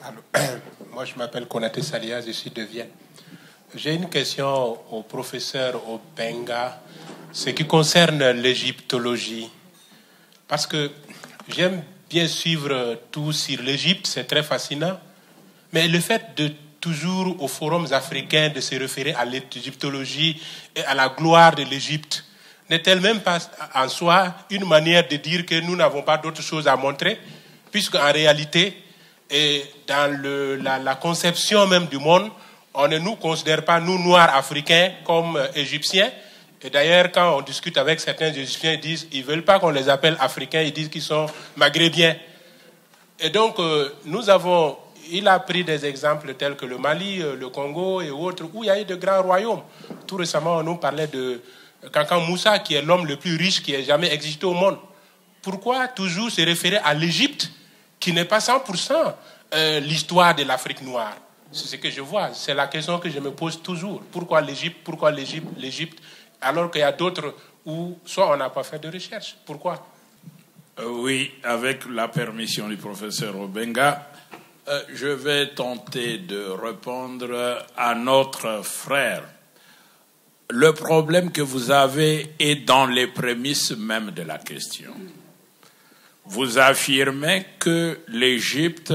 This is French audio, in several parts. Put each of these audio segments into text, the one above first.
Alors, moi, je m'appelle Konaté Salia, je suis de Vienne. J'ai une question au professeur Obenga, ce qui concerne l'égyptologie. Parce que j'aime bien suivre tout sur l'Égypte, c'est très fascinant. Mais le fait de toujours aux forums africains de se référer à l'égyptologie et à la gloire de l'Égypte, n'est-elle même pas en soi une manière de dire que nous n'avons pas d'autre chose à montrer, puisque en réalité, et dans la conception même du monde, on ne nous considère pas, nous, Noirs africains, comme Égyptiens. Et d'ailleurs, quand on discute avec certains Égyptiens, ils disent ils ne veulent pas qu'on les appelle Africains, ils disent qu'ils sont Maghrébiens. Et donc, il a pris des exemples tels que le Mali, le Congo et autres, où il y a eu de grands royaumes. Tout récemment, on nous parlait de Kankan Moussa, qui est l'homme le plus riche qui ait jamais existé au monde. Pourquoi toujours se référer à l'Égypte, qui n'est pas 100% l'histoire de l'Afrique noire? C'est ce que je vois. C'est la question que je me pose toujours. Pourquoi l'Égypte, alors qu'il y a d'autres où soit on n'a pas fait de recherche? Pourquoi? Oui, avec la permission du professeur Obenga, je vais tenter de répondre à notre frère. Le problème que vous avez est dans les prémices même de la question. Vous affirmez que l'Égypte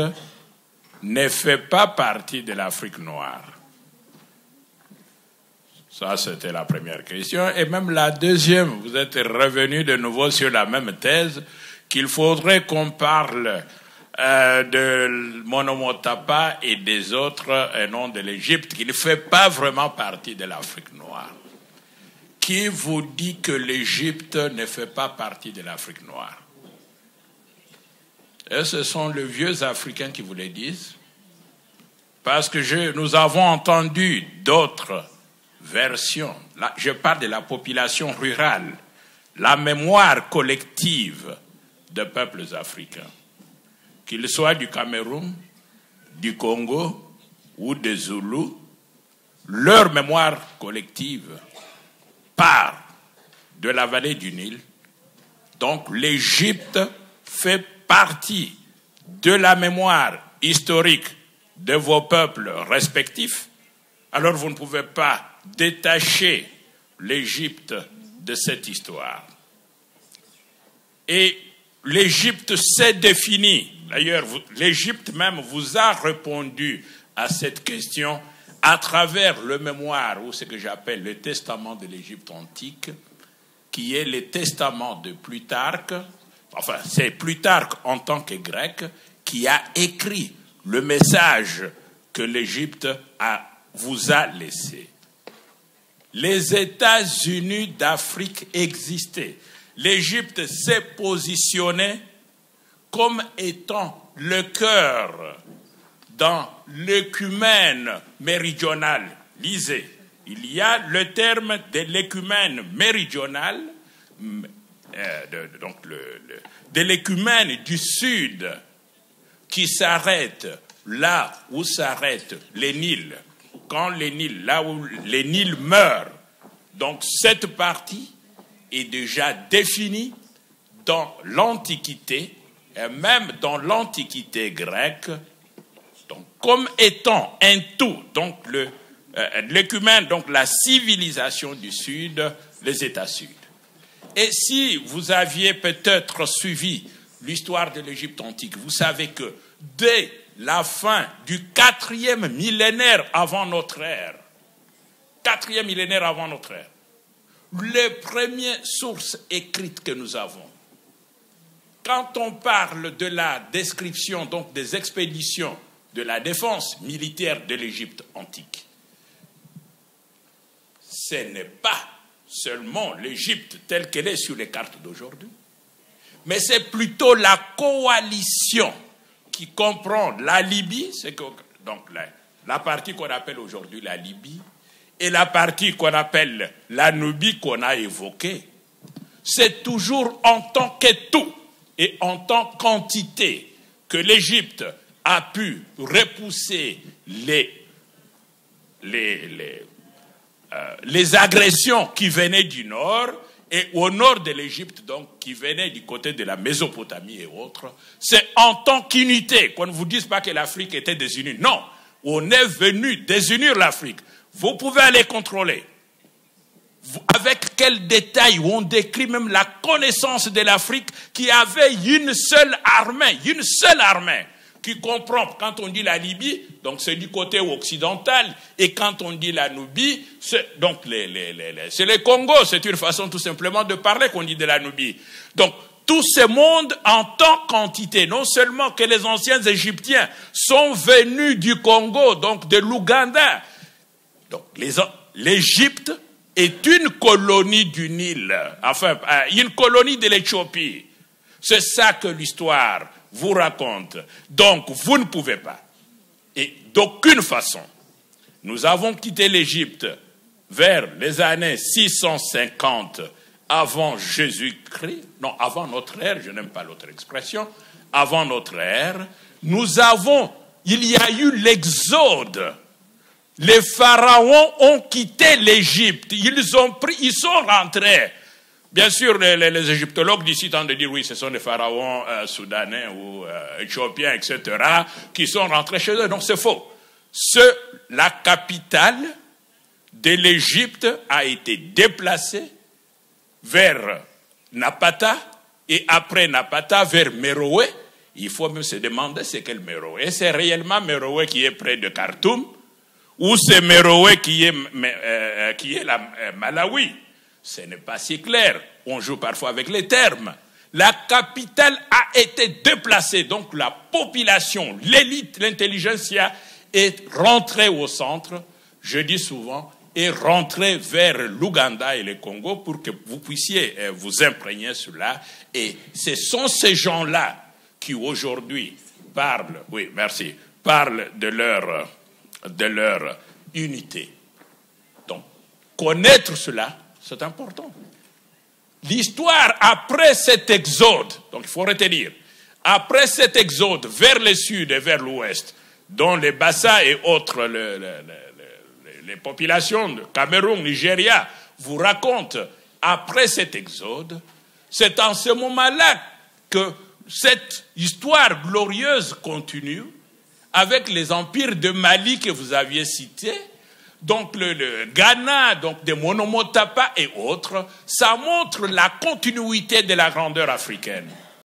ne fait pas partie de l'Afrique noire. Ça, c'était la première question. Et même la deuxième, vous êtes revenu de nouveau sur la même thèse qu'il faudrait qu'on parle de Monomotapa et des autres, et non de l'Égypte, qui ne fait pas vraiment partie de l'Afrique noire. Qui vous dit que l'Égypte ne fait pas partie de l'Afrique noire? Et ce sont les vieux Africains qui vous le disent. Parce que nous avons entendu d'autres versions. Là, je parle de la population rurale, la mémoire collective des peuples africains, qu'ils soient du Cameroun, du Congo ou des Zoulous, leur mémoire collective part de la vallée du Nil. Donc l'Égypte fait partie de la mémoire historique de vos peuples respectifs. Alors vous ne pouvez pas détacher l'Égypte de cette histoire. Et l'Égypte s'est définie. D'ailleurs, l'Égypte même vous a répondu à cette question à travers le mémoire, ou ce que j'appelle le testament de l'Égypte antique, qui est le testament de Plutarque. Enfin, c'est Plutarque en tant que grec qui a écrit le message que l'Égypte vous a laissé. Les États-Unis d'Afrique existaient. L'Égypte s'est positionnée comme étant le cœur dans l'écumène méridionale. Lisez, il y a le terme de l'écumène méridionale, de l'écumène du sud qui s'arrête là où s'arrêtent les Nils, là où les Nils meurent. Donc cette partie est déjà définie dans l'Antiquité et même dans l'Antiquité grecque, donc comme étant un tout. Donc l'écumène, donc la civilisation du Sud, les États sud. Et si vous aviez peut-être suivi l'histoire de l'Égypte antique, vous savez que dès la fin du 4e millénaire avant notre ère, les premières sources écrites que nous avons, quand on parle de la description donc des expéditions de la défense militaire de l'Égypte antique, ce n'est pas seulement l'Égypte telle qu'elle est sur les cartes d'aujourd'hui, mais c'est plutôt la coalition qui comprend la Libye, donc la partie qu'on appelle aujourd'hui la Libye, et la partie qu'on appelle la Nubie qu'on a évoquée. C'est toujours en tant que tout et en tant qu'entité que l'Égypte a pu repousser les agressions qui venaient du nord et au nord de l'Égypte, donc, qui venait du côté de la Mésopotamie et autres, c'est en tant qu'unité, qu'on ne vous dise pas que l'Afrique était désunie. Non, on est venu désunir l'Afrique. Vous pouvez aller contrôler. Avec quel détail on décrit même la connaissance de l'Afrique qui avait une seule armée qui comprend, quand on dit la Libye, donc c'est du côté occidental, et quand on dit la Nubie, c'est donc c'est le Congo, c'est une façon tout simplement de parler qu'on dit de la Nubie. Donc tout ce monde en tant qu'entité, non seulement que les anciens Égyptiens sont venus du Congo, donc de l'Ouganda, donc l'Égypte est une colonie du Nil, enfin, une colonie de l'Éthiopie. C'est ça que l'histoire vous raconte. Donc, vous ne pouvez pas. Et d'aucune façon, nous avons quitté l'Égypte vers les années 650 avant Jésus-Christ, non, avant notre ère, je n'aime pas l'autre expression, avant notre ère, il y a eu l'exode. Les pharaons ont quitté l'Égypte. Ils sont rentrés. Bien sûr, les égyptologues d'ici tentent de dire oui, ce sont les pharaons soudanais ou éthiopiens, etc., qui sont rentrés chez eux. Donc c'est faux. La capitale de l'Égypte a été déplacée vers Napata et après Napata vers Méroé. Il faut même se demander c'est quel Méroé. C'est réellement Méroé qui est près de Khartoum ou c'est Méroé qui est la Malawi. Ce n'est pas si clair. On joue parfois avec les termes. La capitale a été déplacée. Donc la population, l'élite, l'intelligentsia est rentrée au centre. Je dis souvent, est rentrée vers l'Ouganda et le Congo pour que vous puissiez vous imprégner cela. Et ce sont ces gens-là qui aujourd'hui parlent de leur unité. Donc, connaître cela, c'est important. L'histoire après cet exode, donc il faut retenir, après cet exode vers le sud et vers l'ouest, dont les Bassa et autres, les populations de Cameroun, Nigeria, vous racontent, après cet exode, c'est en ce moment-là que cette histoire glorieuse continue avec les empires de Mali que vous aviez cités, donc le Ghana, donc des Monomotapa et autres. Ça montre la continuité de la grandeur africaine.